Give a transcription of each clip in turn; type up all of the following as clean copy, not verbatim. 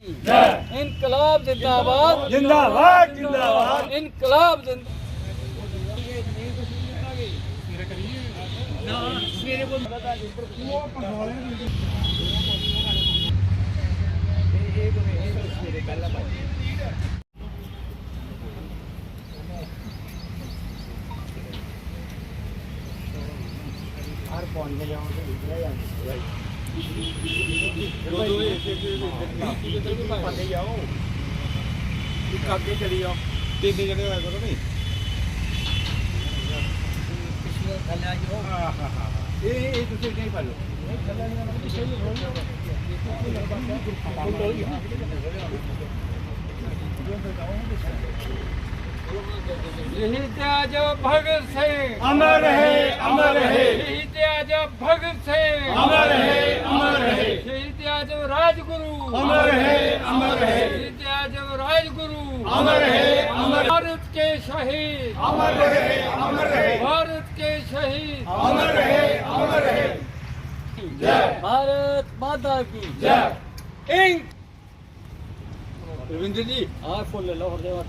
इनकलाब जिंदाबाद जिंदाबाद जिंदाबाद। इनकलाब जिंदाबाद। शहीद आजम भगत सिंह अमर रहे अमर रहे। शहीद आजम भगत सिंह अमर रहे अमर रहे। शहीद आजम राजगुरु अमर रहे अमर रहे। शहीद आजम राजगुरु अमर रहे अमर। भारत के शहीद अमर रहे अमर रहे। भारत के शहीद अमर रहे अमर रहे। जय भारत माता की जय। इंक रविंद्र जी आप फोन ले लो और देवा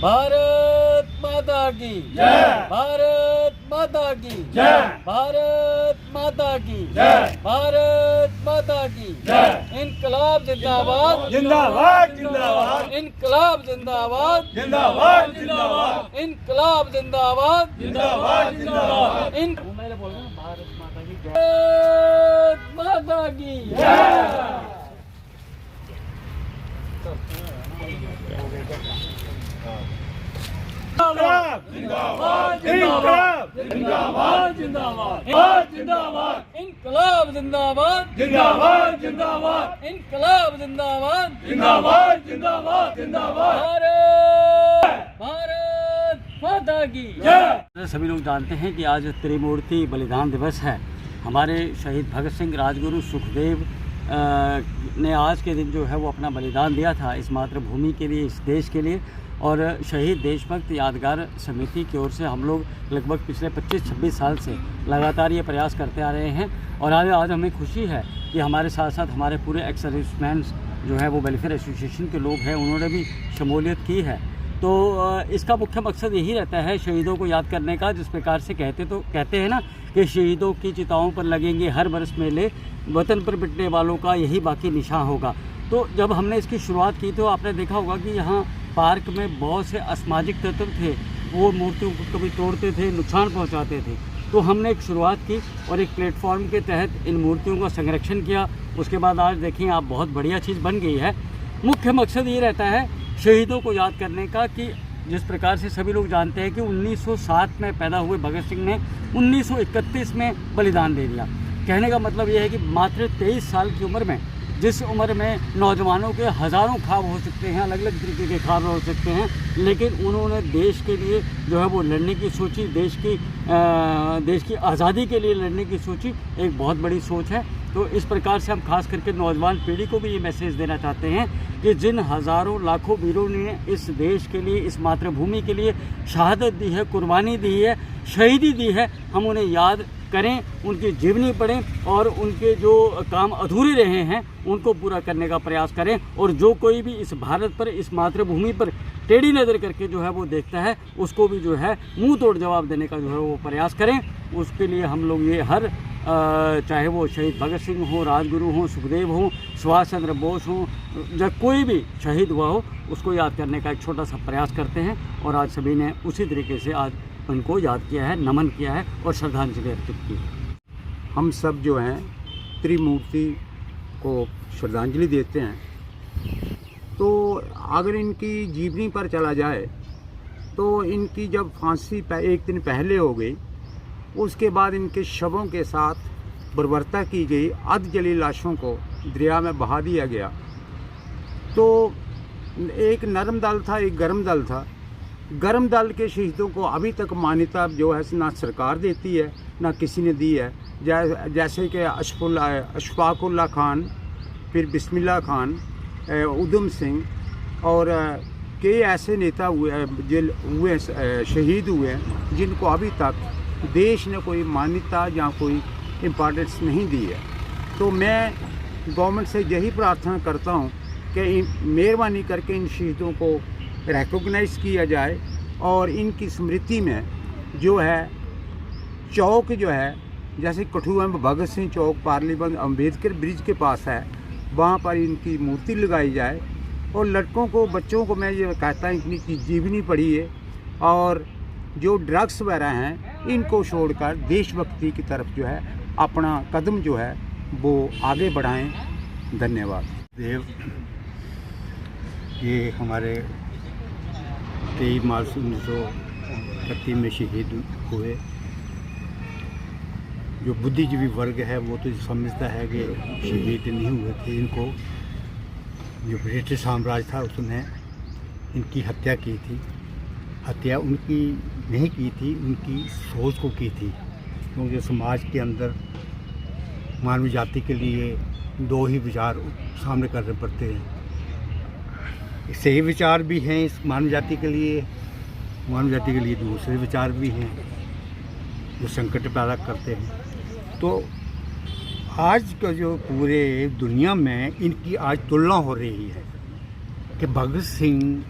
भारत माता की जय। भारत माता की जय। भारत माता की जय। भारत माता की जय। इनकलाब जिंदाबाद जिंदाबाद जिंदाबाद। इनकलाब जिंदाबाद जिंदाबाद जिंदाबाद। इनकलाब जिंदाबाद जिंदाबाद जिंदाबाद। इन मैं बोल रहा हूँ भारत माता की जय। भारत माता की जय। जिंदाबाद जिंदाबाद जिंदाबाद जिंदाबाद जिंदाबाद इनकलाब जिंदाबाद जिंदाबाद जिंदाबाद इनकलाब जिंदाबाद जिंदाबाद जिंदाबाद जिंदाबाद। भारत भारत माता की जय। सभी लोग जानते हैं कि आज त्रिमूर्ति बलिदान दिवस है। हमारे शहीद भगत सिंह, राजगुरु सुखदेव ने आज के दिन जो है वो अपना बलिदान दिया था इस मातृभूमि के लिए, इस देश के लिए। और शहीद देशभक्त यादगार समिति की ओर से हम लोग लगभग पिछले 25-26 साल से लगातार ये प्रयास करते आ रहे हैं। और आज हमें खुशी है कि हमारे साथ साथ हमारे पूरे एक्स सर्विसमैन जो है वो वेलफेयर एसोसिएशन के लोग हैं, उन्होंने भी शमूलियत की है। तो इसका मुख्य मकसद यही रहता है शहीदों को याद करने का। जिस प्रकार से कहते हैं ना कि शहीदों की चिताओं पर लगेंगे हर बरस मेले, वतन पर मिटने वालों का यही बाकी निशान होगा। तो जब हमने इसकी शुरुआत की तो आपने देखा होगा कि यहाँ पार्क में बहुत से असामाजिक तत्व थे, वो मूर्तियों को कभी तोड़ते थे, नुकसान पहुँचाते थे। तो हमने एक शुरुआत की और एक प्लेटफॉर्म के तहत इन मूर्तियों का संरक्षण किया। उसके बाद आज देखें आप, बहुत बढ़िया चीज़ बन गई है। मुख्य मकसद ये रहता है शहीदों को याद करने का कि जिस प्रकार से सभी लोग जानते हैं कि 1907 में पैदा हुए भगत सिंह ने 1931 में बलिदान दे दिया। कहने का मतलब ये है कि मात्र 23 साल की उम्र में, जिस उम्र में नौजवानों के हज़ारों ख्वाब हो सकते हैं, अलग अलग तरीके के ख्वाब हो सकते हैं, लेकिन उन्होंने देश के लिए जो है वो लड़ने की सोची, देश की आज़ादी के लिए लड़ने की सोची। एक बहुत बड़ी सोच है। तो इस प्रकार से हम खास करके नौजवान पीढ़ी को भी ये मैसेज देना चाहते हैं कि जिन हज़ारों लाखों वीरों ने इस देश के लिए, इस मातृभूमि के लिए शहादत दी है, कुर्बानी दी है, शहीदी दी है, हम उन्हें याद करें, उनकी जीवनी पढ़ें और उनके जो काम अधूरे रहे हैं उनको पूरा करने का प्रयास करें। और जो कोई भी इस भारत पर, इस मातृभूमि पर टेढ़ी नज़र करके जो है वो देखता है, उसको भी जो है मुंह तोड़ जवाब देने का जो है वो प्रयास करें। उसके लिए हम लोग ये चाहे वो शहीद भगत सिंह हो, राजगुरु हो, सुखदेव हो, सुभाष चंद्र बोस हो, जब कोई भी शहीद हुआ हो, उसको याद करने का एक छोटा सा प्रयास करते हैं। और आज सभी ने उसी तरीके से आज उनको याद किया है, नमन किया है और श्रद्धांजलि अर्पित की। हम सब जो हैं त्रिमूर्ति को श्रद्धांजलि देते हैं। तो अगर इनकी जीवनी पर चला जाए तो इनकी जब फांसी एक दिन पहले हो गई, उसके बाद इनके शवों के साथ बर्बरता की गई, अध जली लाशों को दरिया में बहा दिया गया। तो एक नरम दल था, एक गर्म दल था। गर्म दल के शहीदों को अभी तक मान्यता जो है ना सरकार देती है ना किसी ने दी है। जैसे कि अशफाकुल्ला खान, फिर बिस्मिल्लाह खान, उधम सिंह और कई ऐसे नेता शहीद हुए हैं जिनको अभी तक देश ने कोई मान्यता या कोई इम्पोर्टेंस नहीं दी है। तो मैं गवर्नमेंट से यही प्रार्थना करता हूँ कि मेहरबानी करके इन शहीदों को रिकॉग्नाइज़ किया जाए और इनकी स्मृति में जो है चौक जो है, जैसे कठुआ में भगत सिंह चौक पार्लियामेंट अम्बेडकर ब्रिज के पास है, वहाँ पर इनकी मूर्ति लगाई जाए। और लड़कों को, बच्चों को मैं ये कहता हूँ इनकी जीवनी पढ़िए और जो ड्रग्स वगैरह हैं इनको छोड़कर देशभक्ति की तरफ जो है अपना कदम जो है वो आगे बढ़ाएं। धन्यवाद। देव ये हमारे 23 मार्च 1931 में शहीद हुए। जो बुद्धिजीवी वर्ग है वो तो समझता है कि शहीद नहीं हुए थे, इनको जो ब्रिटिश साम्राज्य था उसने इनकी हत्या की थी। हत्या उनकी नहीं की थी, उनकी सोच को की थी, क्योंकि समाज के अंदर मानव जाति के लिए दो ही विचार सामने करने पड़ते हैं। सही विचार भी हैं इस मानव जाति के लिए, मानव जाति के लिए दूसरे विचार भी हैं जो संकट पैदा करते हैं। तो आज का जो पूरे दुनिया में इनकी आज तुलना हो रही है कि भगत सिंह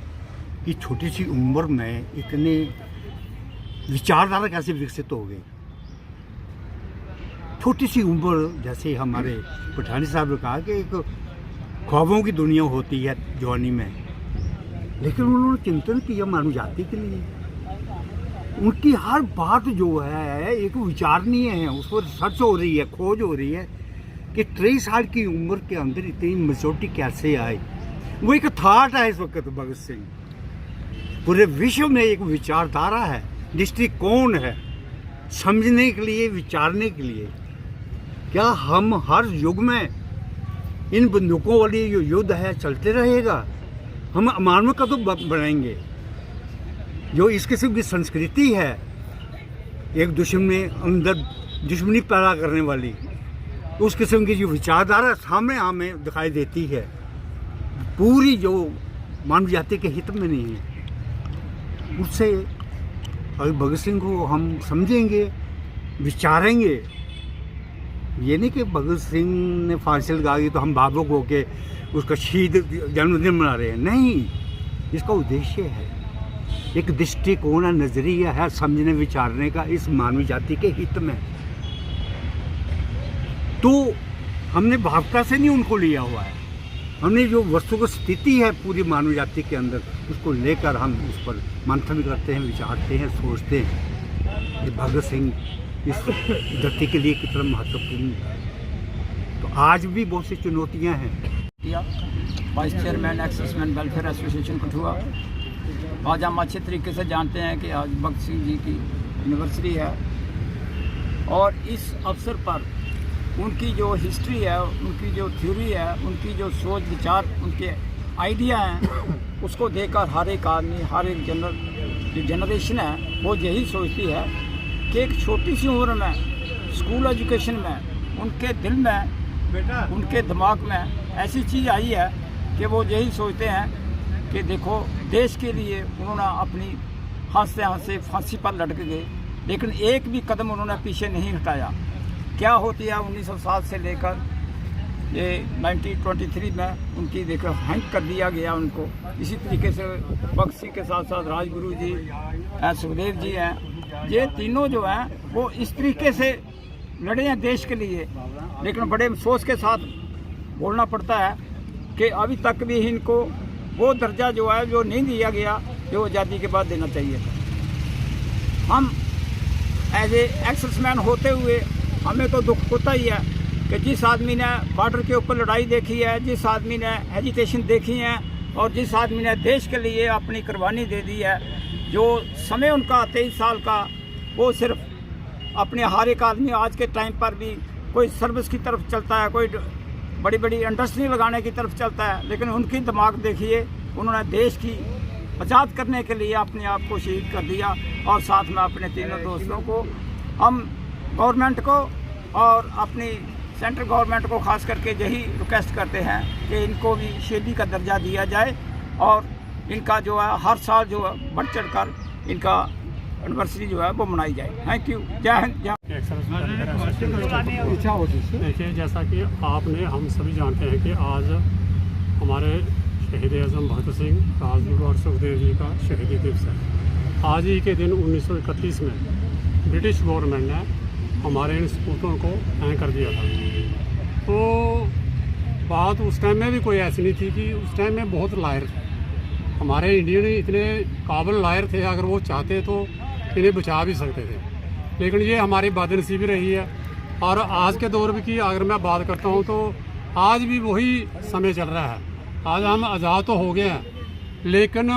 की छोटी सी उम्र में इतने विचारधारा कैसे विकसित हो गई। छोटी सी उम्र, जैसे हमारे पठानी साहब ने कहा कि एक ख्वाबों की दुनिया होती है जवानी में, लेकिन उन्होंने चिंतन किया मानव जाति के लिए। उनकी हर बात जो है एक विचारणीय है, उस पर रिसर्च हो रही है, खोज हो रही है कि 23 साल की उम्र के अंदर इतनी मेच्योरिटी कैसे आई। वो एक थाट है इस वक्त भगत सिंह। पूरे विश्व में एक विचारधारा है, दृष्टिकोण है, समझने के लिए, विचारने के लिए। क्या हम हर युग में इन बंदूकों वाली जो युद्ध है चलते रहेगा? हम मानव कदम बनाएंगे। जो इस किस्म की संस्कृति है, एक दुश्मनी पैदा करने वाली, उस किस्म की जो विचारधारा सामने हमें दिखाई देती है, पूरी जो मानव जाति के हित में नहीं है, उससे अगर भगत सिंह को हम समझेंगे, विचारेंगे। ये नहीं कि भगत सिंह ने फांसी लगा दी तो हम भावुक होके उसका शहीद जन्मदिन मना रहे हैं। नहीं, इसका उद्देश्य है, एक दृष्टिकोण, नजरिया है समझने विचारने का इस मानव जाति के हित में। तो हमने भावुकता से नहीं उनको लिया हुआ है, हमने जो वस्तु की स्थिति है पूरी मानव जाति के अंदर, उसको लेकर हम उस पर मंथन करते हैं, विचारते हैं, सोचते हैं कि भगत सिंह इस धरती के लिए कितना महत्वपूर्ण है। तो आज भी बहुत सी चुनौतियां हैं। Vice chairman exserviceman welfare association Kathua. आज हम अच्छे तरीके से जानते हैं कि आज भगत सिंह जी की एनिवर्सरी है और इस अवसर पर उनकी जो हिस्ट्री है, उनकी जो थ्योरी है, उनकी जो सोच विचार, उनके आइडिया हैं, उसको देखकर हर एक आदमी, हर एक जो जनरेशन है वो यही सोचती है कि एक छोटी सी उम्र में स्कूल एजुकेशन में उनके दिल में, उनके दिमाग में ऐसी चीज़ आई है कि वो यही सोचते हैं कि देखो देश के लिए उन्होंने अपनी हंसते हंसते फांसी पर लटक गए, लेकिन एक भी कदम उन्होंने पीछे नहीं हटाया। क्या होती है 1907 से लेकर ये 1923 में उनकी देखो हैंग कर दिया गया उनको। इसी तरीके से भगत सिंह के साथ साथ राजगुरु जी, सुखदेव जी हैं, ये तीनों जो हैं वो इस तरीके से लड़े हैं देश के लिए, लेकिन बड़े अफसोस के साथ बोलना पड़ता है कि अभी तक भी इनको वो दर्जा जो है जो नहीं दिया गया जो आज़ादी के बाद देना चाहिए था। हम एज ए एक्सेसमैन होते हुए हमें तो दुख होता ही है कि जिस आदमी ने बॉर्डर के ऊपर लड़ाई देखी है, जिस आदमी ने एजिटेशन देखी है और जिस आदमी ने देश के लिए अपनी कुर्बानी दे दी है, जो समय उनका 23 साल का, वो सिर्फ अपने हर एक आदमी आज के टाइम पर भी कोई सर्विस की तरफ चलता है, कोई बड़ी बड़ी इंडस्ट्री लगाने की तरफ चलता है, लेकिन उनकी दिमाग देखिए, उन्होंने देश की आज़ाद करने के लिए अपने आप को शहीद कर दिया। और साथ में अपने तीनों दोस्तों को, हम गवर्नमेंट को और अपनी सेंट्रल गवर्नमेंट को खास करके यही रिक्वेस्ट करते हैं कि इनको भी शहीदी का दर्जा दिया जाए और इनका जो है हर साल जो है बढ़ चढ़ कर इनका एनिवर्सरी जो है वो मनाई जाए। Thank you. जय हिंद। देखिए, जैसा कि आपने हम सभी जानते हैं कि आज हमारे शहीद आज़म भगत सिंह, राजगुरु और सुखदेव जी का शहीदी दिवस है। आज ही के दिन 1931 में ब्रिटिश गवर्नमेंट ने हमारे इन सपूतों को तय कर दिया था। तो बात उस टाइम में भी कोई ऐसी नहीं थी कि उस टाइम में बहुत लायर थे हमारे इंडियन, इतने काबिल लायर थे, अगर वो चाहते तो इन्हें बचा भी सकते थे। लेकिन ये हमारी बदनसीबी रही है। और आज के दौर की अगर मैं बात करता हूँ तो आज भी वही समय चल रहा है। आज हम आज़ाद तो हो गए हैं, लेकिन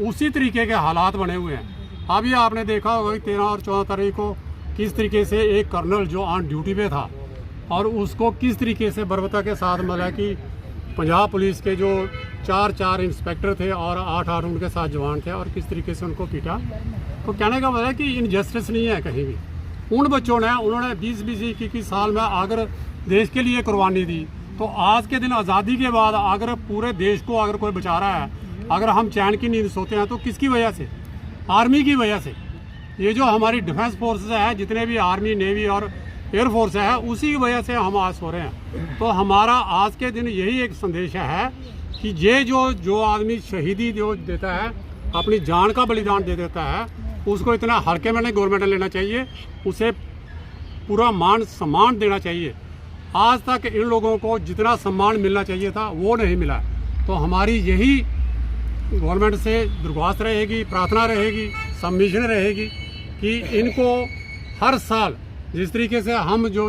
उसी तरीके के हालात बने हुए हैं। अभी आपने देखा होगा कि 13 और 14 तारीख को किस तरीके से एक कर्नल जो ऑन ड्यूटी पे था और उसको किस तरीके से बर्बरता के साथ मतलब कि पंजाब पुलिस के जो 4 इंस्पेक्टर थे और 8 उनके साथ जवान थे और किस तरीके से उनको पीटा। तो कहने का मतलब है कि इनजस्टिस नहीं है कहीं भी। उन बच्चों ने उन्होंने 20-21 साल में अगर देश के लिए कुर्बानी दी, तो आज के दिन आज़ादी के बाद अगर पूरे देश को अगर कोई बचा रहा है, अगर हम चैन की नींद सोते हैं तो किसकी वजह से? आर्मी की वजह से। ये जो हमारी डिफेंस फोर्सेस है, जितने भी आर्मी, नेवी और एयरफोर्स है, उसी की वजह से हम आज सो रहे हैं। तो हमारा आज के दिन यही एक संदेश है कि ये जो आदमी शहीदी जो देता है, अपनी जान का बलिदान दे देता है, उसको इतना हल्के में नहीं गवर्नमेंट ने लेना चाहिए, उसे पूरा मान सम्मान देना चाहिए। आज तक इन लोगों को जितना सम्मान मिलना चाहिए था वो नहीं मिला। तो हमारी यही गवर्नमेंट से दरख्वास्त रहेगी, प्रार्थना रहेगी, सबमिशन रहेगी कि इनको हर साल जिस तरीके से हम जो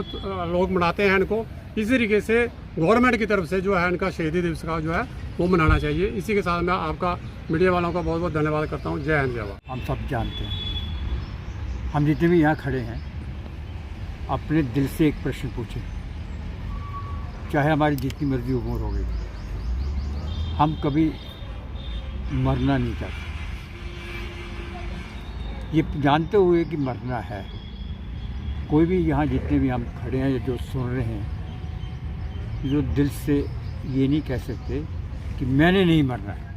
लोग मनाते हैं इनको, इसी तरीके से गवर्नमेंट की तरफ से जो है इनका शहीदी दिवस का जो है वो मनाना चाहिए। इसी के साथ मैं आपका मीडिया वालों का बहुत बहुत धन्यवाद करता हूँ। जय हिंद, जय भारत। हम सब जानते हैं, हम जितने भी यहाँ खड़े हैं अपने दिल से एक प्रश्न पूछें, चाहे हमारी जितनी मर्जी उम्र हो गई, हम कभी मरना नहीं चाहते। ये जानते हुए कि मरना है, कोई भी यहाँ जितने भी हम खड़े हैं या जो सुन रहे हैं, जो दिल से ये नहीं कह सकते कि मैंने नहीं मरना है।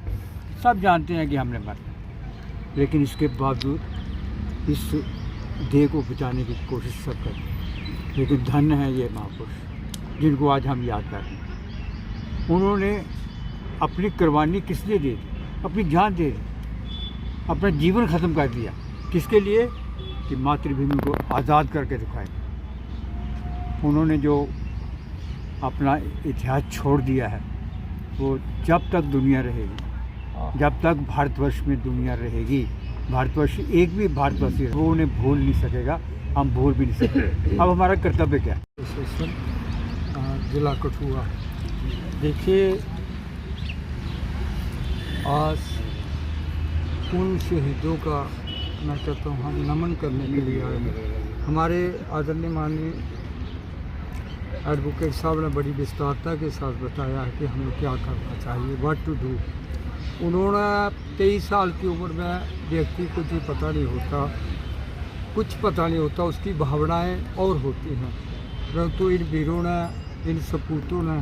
सब जानते हैं कि हमने मरना है, लेकिन इसके बावजूद इस देह को बचाने की कोशिश सब करते हैं। लेकिन धन्य है ये महापुरुष जिनको आज हम याद कर रहे हैं। उन्होंने अपनी कुर्बानी किस लिए दे दी? अपनी जान दे दी, अपना जीवन ख़त्म कर दिया। किसके लिए? कि मातृभूमि को आज़ाद करके दिखाए। उन्होंने जो अपना इतिहास छोड़ दिया है, वो जब तक दुनिया रहेगी, जब तक भारतवर्ष में दुनिया रहेगी, भारतवर्ष एक भी भारतवासी वो उन्हें भूल नहीं सकेगा, हम भूल भी नहीं सकते। अब हमारा कर्तव्य क्या है? जिला कठुआ। देखिए, आज उन शहीदों का मैं कहता हूँ हम नमन करने के लिए आए हैं। हमारे आदरणीय माननीय एडवोकेट साहब ने बड़ी विस्तारता के साथ बताया है कि हमें क्या करना चाहिए, व्हाट टू डू। उन्होंने 23 साल की उम्र में व्यक्ति को जो पता नहीं होता, कुछ पता नहीं होता, उसकी भावनाएं और होती हैं, परंतु इन वीरों ने, इन सपूतों ने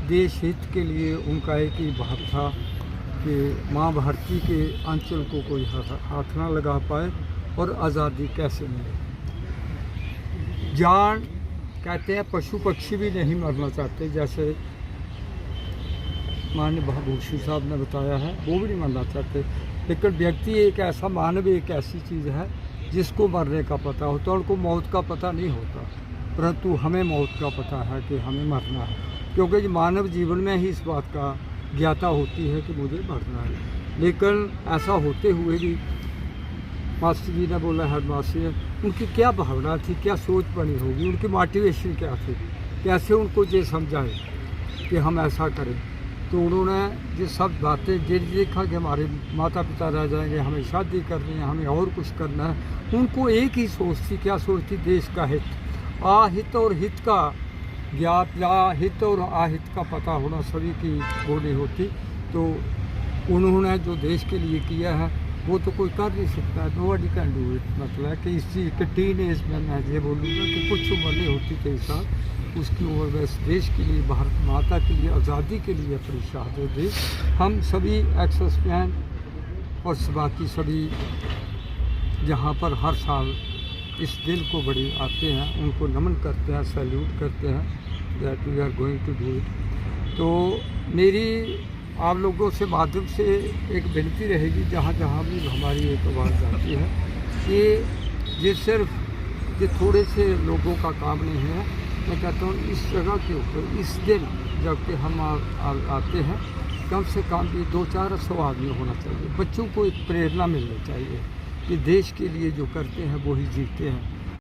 देश हित के लिए उनका एक ही भाव था कि माँ भारती के अंचल को कोई हाथ ना लगा पाए और आज़ादी कैसे मिले। जान कहते हैं पशु पक्षी भी नहीं मरना चाहते, जैसे माननीय भूषण साहब ने बताया है, वो भी नहीं मरना चाहते। लेकिन व्यक्ति एक ऐसा, मानव एक ऐसी चीज़ है जिसको मरने का पता होता है, उनको मौत का पता नहीं होता, परंतु हमें मौत का पता है कि हमें मरना है। क्योंकि मानव जीवन में ही इस बात का ज्ञाता होती है कि मुझे मरना है। लेकिन ऐसा होते हुए भी मास्टर जी ने बोला, हेड मास्टर, उनकी क्या भावना थी, क्या सोच बनी होगी, उनकी मोटिवेशन क्या थी, कैसे उनको ये समझाए कि हम ऐसा करें। तो उन्होंने ये सब बातें ये देखा कि हमारे माता पिता रह जाएंगे, हमें शादी करनी है, हमें और कुछ करना है। उनको एक ही सोच थी, क्या सोच थी? देश का हित, आहित और हित का ज्ञात, या हित और आहित का पता होना सभी की बोली होती। तो उन्होंने जो देश के लिए किया है वो तो कोई कर नहीं सकता, नोबडी कैन डू इट। मतलब कि इस चीज़ के टीन एज में मैं ये बोलूँगा कि कुछ उम्र नहीं होती 23 साल, उसकी उम्र में इस देश के लिए, भारत माता के लिए, आज़ादी के लिए अपनी शहादत दी। हम सभी एक्सेस मैन और बाकी सभी जहाँ पर हर साल इस दिन को बड़ी आते हैं, उनको नमन करते हैं, सैल्यूट करते हैं that we are going to do it. तो मेरी आप लोगों से माध्यम से एक विनती रहेगी, जहाँ जहाँ भी हमारी एक आवाज़ जाती है कि ये सिर्फ ये थोड़े से लोगों का काम नहीं है। मैं कहता हूँ इस जगह के ऊपर इस दिन जब कि हम आते हैं, कम से कम भी 200-400 आदमी होना चाहिए। बच्चों को एक प्रेरणा मिलनी चाहिए कि देश के लिए जो करते हैं वो ही जीते हैं।